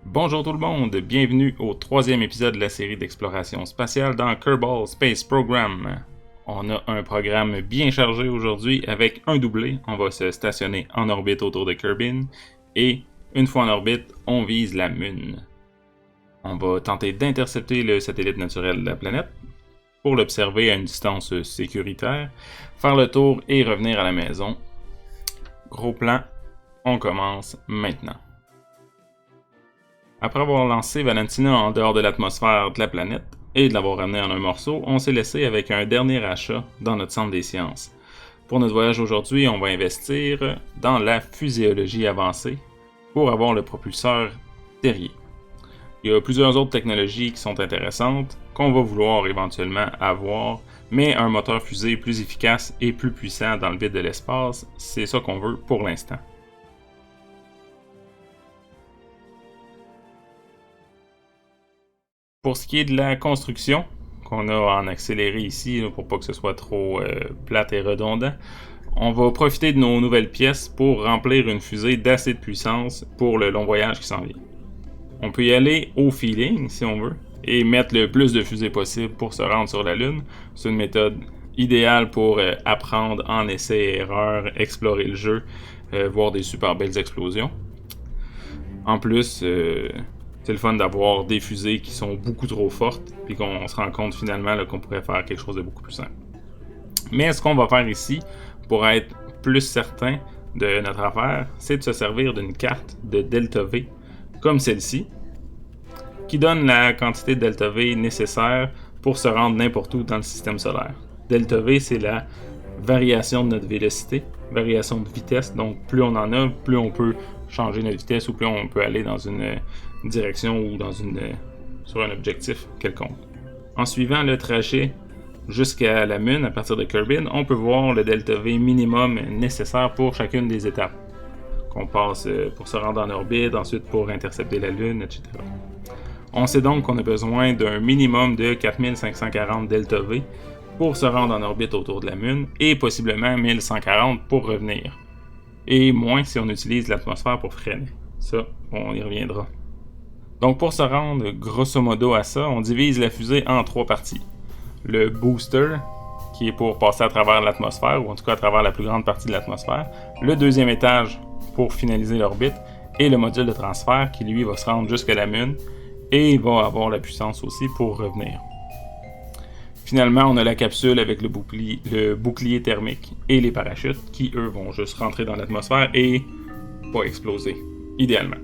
Bonjour tout le monde, bienvenue au troisième épisode de la série d'exploration spatiale dans Kerbal Space Program. On a un programme bien chargé aujourd'hui avec un doublé. On va se stationner en orbite autour de Kerbin et une fois en orbite, on vise la Lune. On va tenter d'intercepter le satellite naturel de la planète pour l'observer à une distance sécuritaire, faire le tour et revenir à la maison. Gros plan, on commence maintenant. Après avoir lancé Valentina en dehors de l'atmosphère de la planète et de l'avoir ramené en un morceau, on s'est laissé avec un dernier achat dans notre centre des sciences. Pour notre voyage aujourd'hui, on va investir dans la fuséologie avancée pour avoir le propulseur Terrier. Il y a plusieurs autres technologies qui sont intéressantes qu'on va vouloir éventuellement avoir, mais un moteur fusée plus efficace et plus puissant dans le vide de l'espace, c'est ça qu'on veut pour l'instant. Pour ce qui est de la construction, qu'on a en accéléré ici, pour pas que ce soit trop plate et redondant, on va profiter de nos nouvelles pièces pour remplir une fusée d'assez de puissance pour le long voyage qui s'en vient. On peut y aller au feeling, si on veut, et mettre le plus de fusées possible pour se rendre sur la Lune. C'est une méthode idéale pour apprendre en essai et erreur, explorer le jeu, voir des super belles explosions. En plus, c'est le fun d'avoir des fusées qui sont beaucoup trop fortes, puis qu'on se rend compte finalement là, qu'on pourrait faire quelque chose de beaucoup plus simple. Mais ce qu'on va faire ici, pour être plus certain de notre affaire, c'est de se servir d'une carte de delta V, comme celle-ci, qui donne la quantité de delta V nécessaire pour se rendre n'importe où dans le système solaire. Delta V, c'est la variation de notre vélocité, variation de vitesse, donc plus on en a, plus on peut changer notre vitesse ou plus on peut aller dans une direction ou sur un objectif quelconque. En suivant le trajet jusqu'à la Lune à partir de Kerbin, on peut voir le delta V minimum nécessaire pour chacune des étapes qu'on passe pour se rendre en orbite, ensuite pour intercepter la Lune, etc. On sait donc qu'on a besoin d'un minimum de 4540 delta V pour se rendre en orbite autour de la Lune et possiblement 1140 pour revenir. Et moins si on utilise l'atmosphère pour freiner. Ça, on y reviendra. Donc pour se rendre grosso modo à ça, on divise la fusée en trois parties. Le booster, qui est pour passer à travers l'atmosphère, ou en tout cas à travers la plus grande partie de l'atmosphère. Le deuxième étage pour finaliser l'orbite. Et le module de transfert qui lui va se rendre jusqu'à la Lune et il va avoir la puissance aussi pour revenir. Finalement, on a la capsule avec le bouclier thermique et les parachutes qui, eux, vont juste rentrer dans l'atmosphère et pas exploser, idéalement.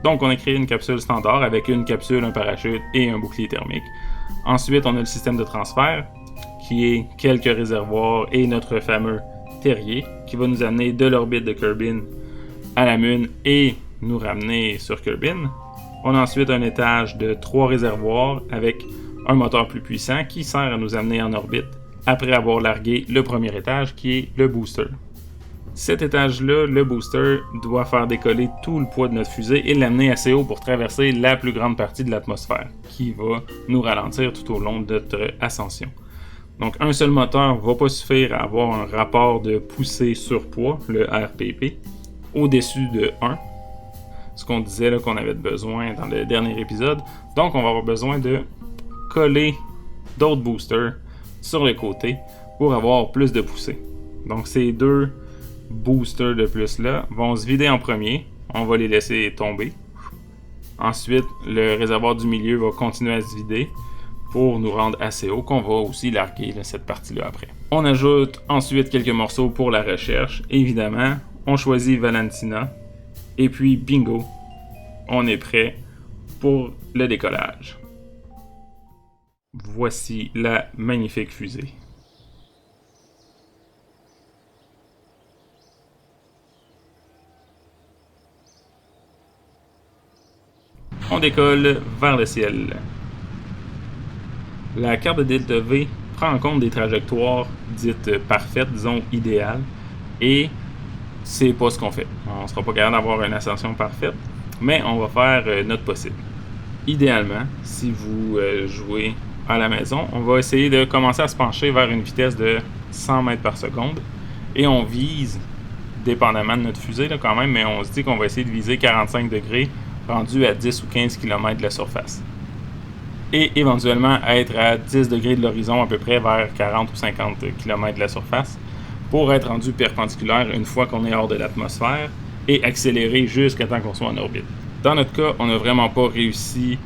Donc, on a créé une capsule standard avec une capsule, un parachute et un bouclier thermique. Ensuite, on a le système de transfert qui est quelques réservoirs et notre fameux Terrier qui va nous amener de l'orbite de Kerbin à la Lune et nous ramener sur Kerbin. On a ensuite un étage de 3 réservoirs avec un moteur plus puissant qui sert à nous amener en orbite après avoir largué le premier étage qui est le booster. Cet étage-là, le booster, doit faire décoller tout le poids de notre fusée et l'amener assez haut pour traverser la plus grande partie de l'atmosphère qui va nous ralentir tout au long de notre ascension. Donc un seul moteur va pas suffire à avoir un rapport de poussée sur poids, le RPP, au-dessus de 1. Ce qu'on disait là, qu'on avait besoin dans le dernier épisode. Donc on va avoir besoin de coller d'autres boosters sur les côtés pour avoir plus de poussée. Donc ces deux boosters de plus là vont se vider en premier. On va les laisser tomber. Ensuite, le réservoir du milieu va continuer à se vider pour nous rendre assez haut qu'on va aussi larguer là, cette partie-là après. On ajoute ensuite quelques morceaux pour la recherche. Évidemment, on choisit Valentina. Et puis, bingo, on est prêt pour le décollage. Voici la magnifique fusée. On décolle vers le ciel. La carte de delta V prend en compte des trajectoires dites parfaites, disons idéales, et c'est pas ce qu'on fait. On ne sera pas capable d'avoir une ascension parfaite, mais on va faire notre possible. Idéalement, si vous jouez à la maison, on va essayer de commencer à se pencher vers une vitesse de 100 mètres par seconde et on vise, dépendamment de notre fusée là, quand même, mais on se dit qu'on va essayer de viser 45 degrés rendu à 10 ou 15 km de la surface. Et éventuellement être à 10 degrés de l'horizon, à peu près vers 40 ou 50 km de la surface, pour être rendu perpendiculaire une fois qu'on est hors de l'atmosphère et accélérer jusqu'à temps qu'on soit en orbite. Dans notre cas, on n'a vraiment pas réussi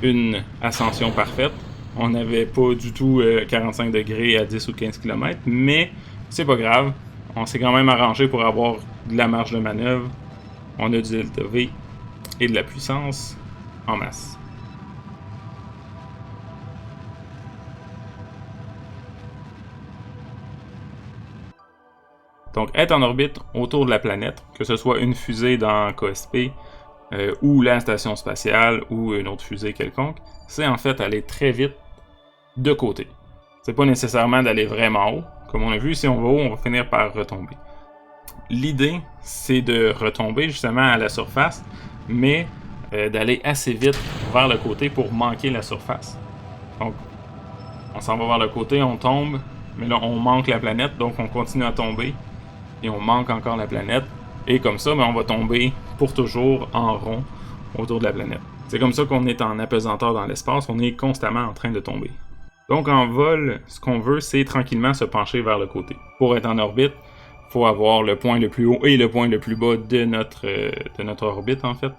une ascension parfaite. On n'avait pas du tout 45 degrés à 10 ou 15 km, mais c'est pas grave. On s'est quand même arrangé pour avoir de la marge de manœuvre. On a du LTV et de la puissance en masse. Donc, être en orbite autour de la planète, que ce soit une fusée dans KSP, ou la station spatiale, ou une autre fusée quelconque, c'est en fait aller très vite de côté. C'est pas nécessairement d'aller vraiment haut. Comme on a vu, si on va haut, on va finir par retomber. L'idée, c'est de retomber justement à la surface, mais d'aller assez vite vers le côté pour manquer la surface. Donc, on s'en va vers le côté, on tombe, mais là, on manque la planète, donc on continue à tomber, et on manque encore la planète, et comme ça, on va tomber pour toujours en rond autour de la planète. C'est comme ça qu'on est en apesanteur dans l'espace, on est constamment en train de tomber. Donc en vol, ce qu'on veut, c'est tranquillement se pencher vers le côté. Pour être en orbite, il faut avoir le point le plus haut et le point le plus bas de notre orbite, en fait,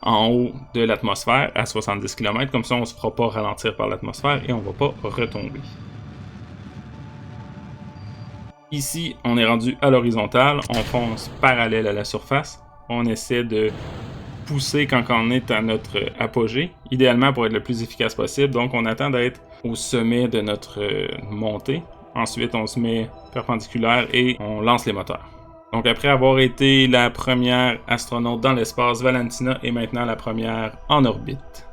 en haut de l'atmosphère, à 70 km. Comme ça, on ne se fera pas ralentir par l'atmosphère et on ne va pas retomber. Ici, on est rendu à l'horizontale, on fonce parallèle à la surface. On essaie de pousser quand on est à notre apogée, idéalement pour être le plus efficace possible. Donc on attend d'être au sommet de notre montée. Ensuite, on se met perpendiculaire et on lance les moteurs. Donc après avoir été la première astronaute dans l'espace, Valentina est maintenant la première en orbite.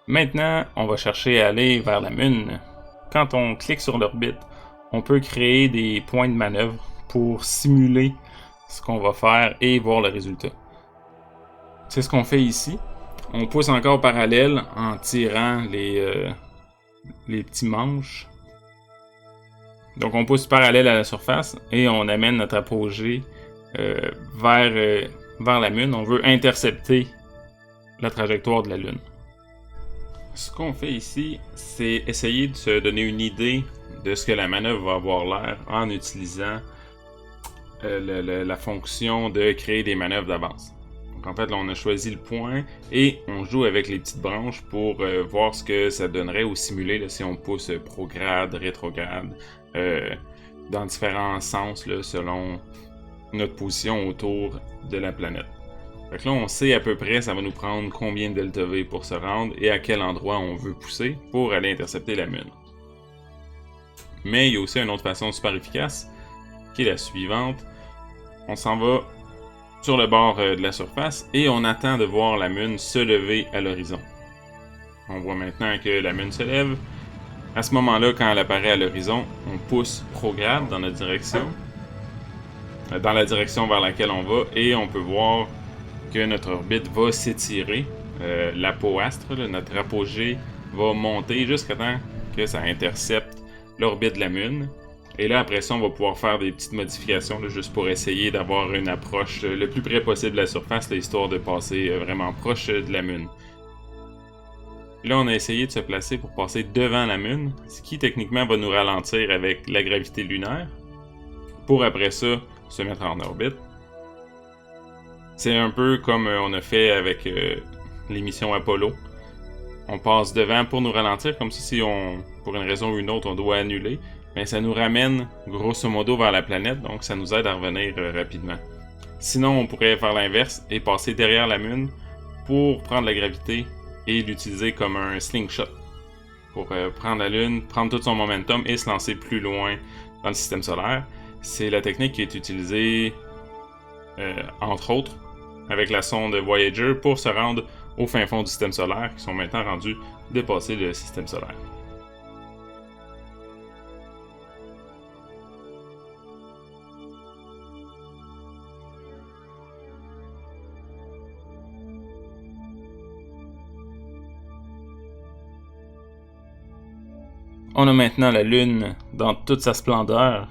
Maintenant, on va chercher à aller vers la Lune. Quand on clique sur l'orbite, on peut créer des points de manœuvre pour simuler ce qu'on va faire et voir le résultat. C'est ce qu'on fait ici. On pousse encore parallèle en tirant les petits manches. Donc on pousse parallèle à la surface et on amène notre apogée vers la Lune. On veut intercepter la trajectoire de la Lune. Ce qu'on fait ici, c'est essayer de se donner une idée de ce que la manœuvre va avoir l'air en utilisant la fonction de créer des manœuvres d'avance. Donc en fait, là, on a choisi le point et on joue avec les petites branches pour voir ce que ça donnerait ou simuler là, si on pousse prograde, rétrograde, dans différents sens là, selon notre position autour de la planète. Fait que là, on sait à peu près ça va nous prendre combien de delta V pour se rendre et à quel endroit on veut pousser pour aller intercepter la Lune. Mais il y a aussi une autre façon super efficace, qui est la suivante. On s'en va sur le bord de la surface et on attend de voir la Lune se lever à l'horizon. On voit maintenant que la Lune se lève. À ce moment-là, quand elle apparaît à l'horizon, on pousse prograde dans notre direction, dans la direction vers laquelle on va, et on peut voir que notre orbite va s'étirer. L'apoastre, notre apogée, va monter jusqu'à temps que ça intercepte l'orbite de la Lune. Et là, après ça, on va pouvoir faire des petites modifications là, juste pour essayer d'avoir une approche le plus près possible de la surface, là, histoire de passer vraiment proche de la Lune. Là, on a essayé de se placer pour passer devant la Lune, ce qui techniquement va nous ralentir avec la gravité lunaire, pour après ça se mettre en orbite. C'est un peu comme on a fait avec les missions Apollo. On passe devant pour nous ralentir, comme si pour une raison ou une autre, on doit annuler. Mais ça nous ramène grosso modo vers la planète, donc ça nous aide à revenir rapidement. Sinon, on pourrait faire l'inverse et passer derrière la Lune pour prendre la gravité et l'utiliser comme un slingshot. Pour prendre la Lune, prendre tout son momentum et se lancer plus loin dans le système solaire. C'est la technique qui est utilisée, entre autres, avec la sonde Voyager pour se rendre au fin fond du système solaire, qui sont maintenant rendus dépasser le système solaire. On a maintenant la Lune dans toute sa splendeur,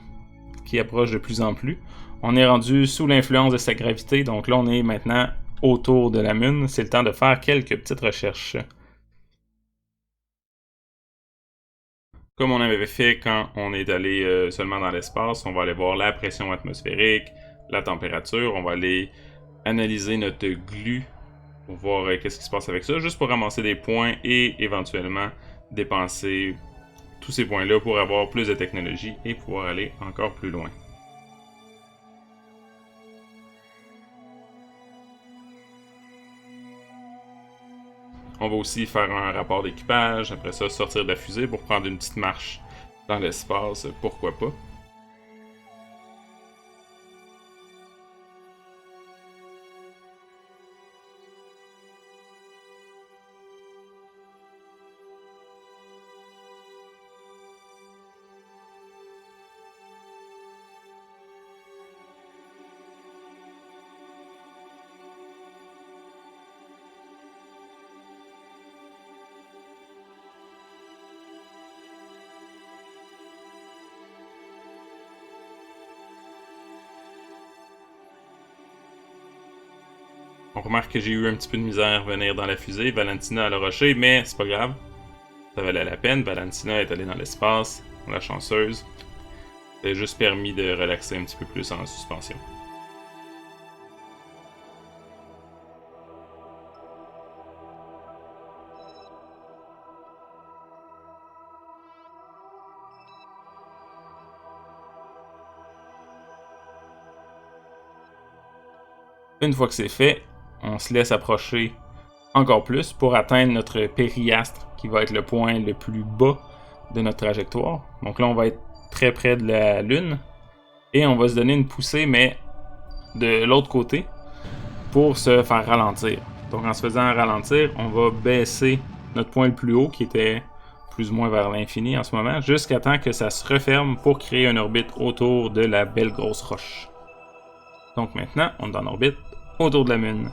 qui approche de plus en plus. On est rendu sous l'influence de sa gravité, donc là on est maintenant autour de la Lune. C'est le temps de faire quelques petites recherches. Comme on avait fait quand on est allé seulement dans l'espace, on va aller voir la pression atmosphérique, la température, on va aller analyser notre glu pour voir qu'est-ce qui se passe avec ça, juste pour ramasser des points et éventuellement dépenser tous ces points-là pour avoir plus de technologie et pouvoir aller encore plus loin. On va aussi faire un rapport d'équipage, après ça sortir de la fusée pour prendre une petite marche dans l'espace, pourquoi pas. On remarque que j'ai eu un petit peu de misère à revenir dans la fusée. Valentina a le rocher, mais c'est pas grave. Ça valait la peine. Valentina est allée dans l'espace. La chanceuse. Ça a juste permis de relaxer un petit peu plus en suspension. Une fois que c'est fait, on se laisse approcher encore plus pour atteindre notre périastre qui va être le point le plus bas de notre trajectoire. Donc là, on va être très près de la Lune et on va se donner une poussée, mais de l'autre côté pour se faire ralentir. Donc en se faisant ralentir, on va baisser notre point le plus haut qui était plus ou moins vers l'infini en ce moment, jusqu'à temps que ça se referme pour créer une orbite autour de la belle grosse roche. Donc maintenant, on est en orbite autour de la Lune.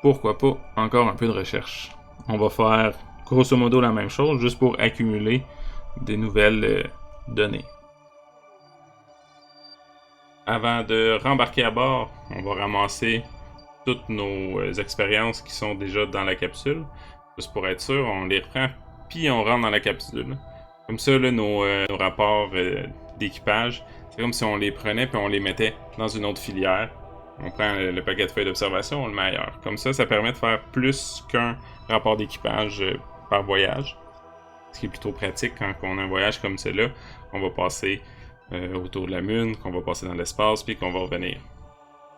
Pourquoi pas encore un peu de recherche. On va faire grosso modo la même chose, juste pour accumuler des nouvelles données. Avant de rembarquer à bord, on va ramasser toutes nos expériences qui sont déjà dans la capsule. Juste pour être sûr, on les reprend, puis on rentre dans la capsule. Comme ça, là, nos rapports d'équipage, c'est comme si on les prenait puis on les mettait dans une autre filière. On prend le paquet de feuilles d'observation, on le met ailleurs. Comme ça permet de faire plus qu'un rapport d'équipage par voyage. Ce qui est plutôt pratique quand on a un voyage comme celui-là. On va passer autour de la Lune, qu'on va passer dans l'espace, puis qu'on va revenir.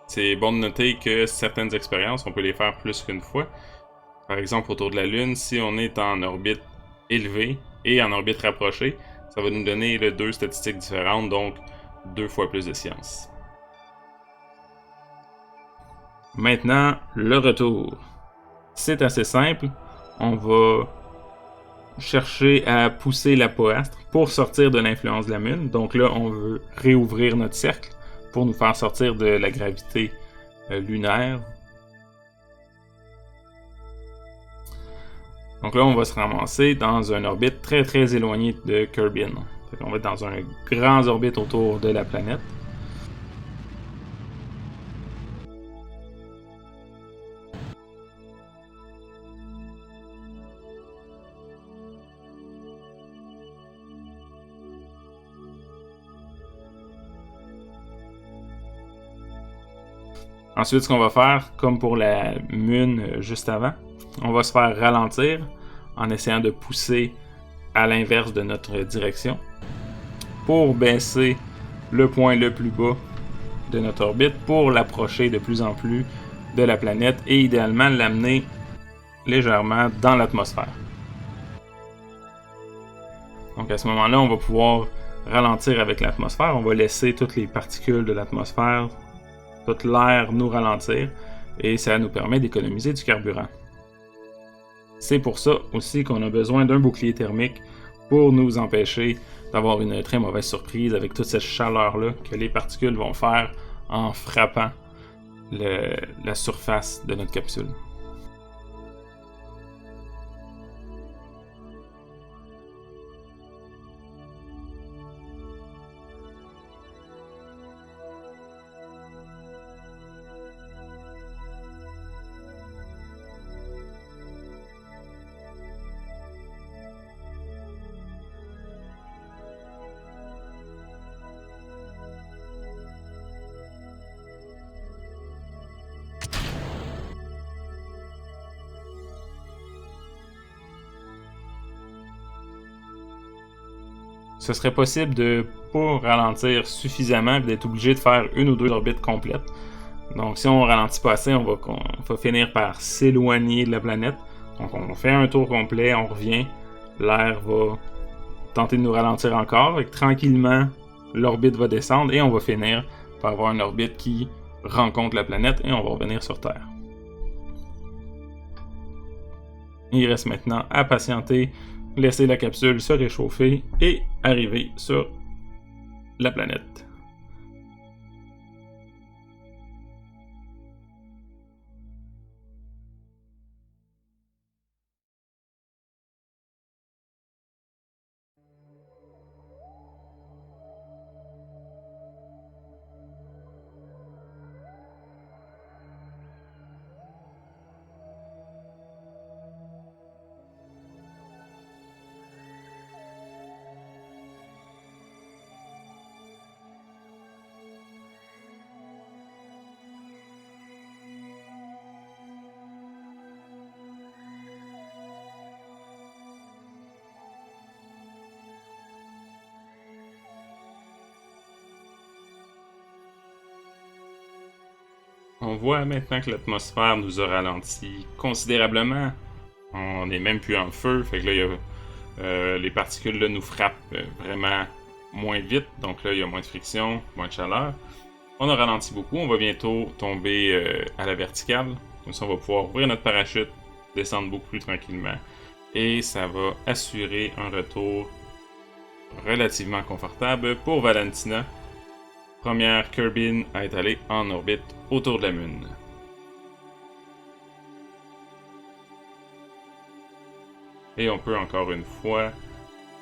C'est bon de noter que certaines expériences, on peut les faire plus qu'une fois. Par exemple, autour de la Lune, si on est en orbite élevée et en orbite rapprochée, ça va nous donner deux statistiques différentes, donc 2 fois plus de science. Maintenant, le retour. C'est assez simple. On va chercher à pousser l'apoastre pour sortir de l'influence de la Lune. Donc là, on veut réouvrir notre cercle pour nous faire sortir de la gravité lunaire. Donc là, on va se ramasser dans une orbite très très éloignée de Kerbin. On va être dans un grand orbite autour de la planète. Ensuite, ce qu'on va faire, comme pour la Lune juste avant, on va se faire ralentir en essayant de pousser à l'inverse de notre direction pour baisser le point le plus bas de notre orbite pour l'approcher de plus en plus de la planète et idéalement l'amener légèrement dans l'atmosphère. Donc à ce moment-là, on va pouvoir ralentir avec l'atmosphère. On va laisser toutes les particules de l'atmosphère, toute l'air nous ralentir et ça nous permet d'économiser du carburant. C'est pour ça aussi qu'on a besoin d'un bouclier thermique pour nous empêcher d'avoir une très mauvaise surprise avec toute cette chaleur-là que les particules vont faire en frappant la surface de notre capsule. Ce serait possible de pas ralentir suffisamment et d'être obligé de faire une ou deux orbites complètes. Donc si on ralentit pas assez, on va finir par s'éloigner de la planète. Donc on fait un tour complet, on revient, l'air va tenter de nous ralentir encore, et tranquillement l'orbite va descendre et on va finir par avoir une orbite qui rencontre la planète et on va revenir sur Terre. Il reste maintenant à patienter, laisser la capsule se réchauffer et arriver sur la planète. On voit maintenant que l'atmosphère nous a ralenti considérablement. On n'est même plus en feu, fait que là, les particules là, nous frappent vraiment moins vite, donc là, il y a moins de friction, moins de chaleur. On a ralenti beaucoup, on va bientôt tomber à la verticale. Comme ça, on va pouvoir ouvrir notre parachute, descendre beaucoup plus tranquillement, et ça va assurer un retour relativement confortable pour Valentina, première Kerbin à être allée en orbite autour de la Lune. Et on peut encore une fois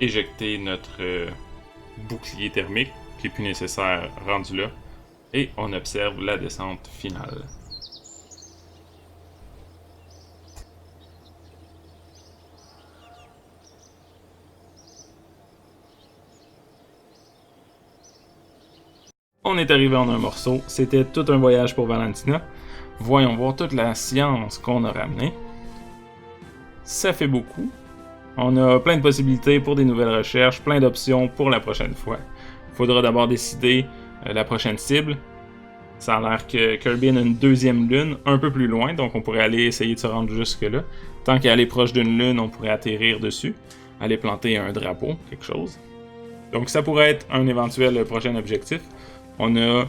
éjecter notre bouclier thermique, qui est plus nécessaire rendu là, et on observe la descente finale. On est arrivé en un morceau, c'était tout un voyage pour Valentina. Voyons voir toute la science qu'on a ramenée. Ça fait beaucoup. On a plein de possibilités pour des nouvelles recherches, plein d'options pour la prochaine fois. Il faudra d'abord décider la prochaine cible. Ça a l'air que Kerbin a une deuxième lune, un peu plus loin, donc on pourrait aller essayer de se rendre jusque-là. Tant qu'elle est proche d'une lune, on pourrait atterrir dessus, aller planter un drapeau, quelque chose. Donc ça pourrait être un éventuel prochain objectif. On a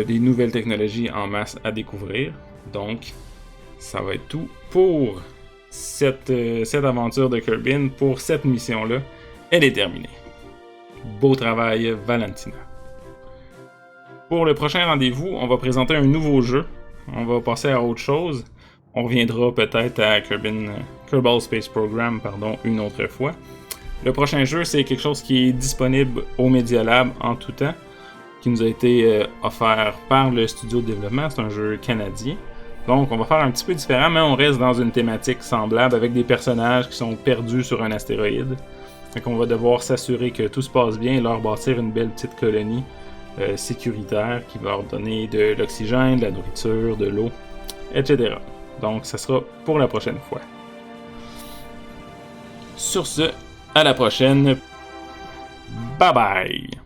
des nouvelles technologies en masse à découvrir. Donc, ça va être tout pour cette aventure de Kerbin, pour cette mission-là. Elle est terminée. Beau travail, Valentina. Pour le prochain rendez-vous, on va présenter un nouveau jeu. On va passer à autre chose. On reviendra peut-être à Kerbal Space Program, une autre fois. Le prochain jeu, c'est quelque chose qui est disponible au Media Lab en tout temps, qui nous a été offert par le studio de développement. C'est un jeu canadien. Donc, on va faire un petit peu différent, mais on reste dans une thématique semblable avec des personnages qui sont perdus sur un astéroïde. Donc, on va devoir s'assurer que tout se passe bien et leur bâtir une belle petite colonie sécuritaire qui va leur donner de l'oxygène, de la nourriture, de l'eau, etc. Donc, ça sera pour la prochaine fois. Sur ce, à la prochaine. Bye bye!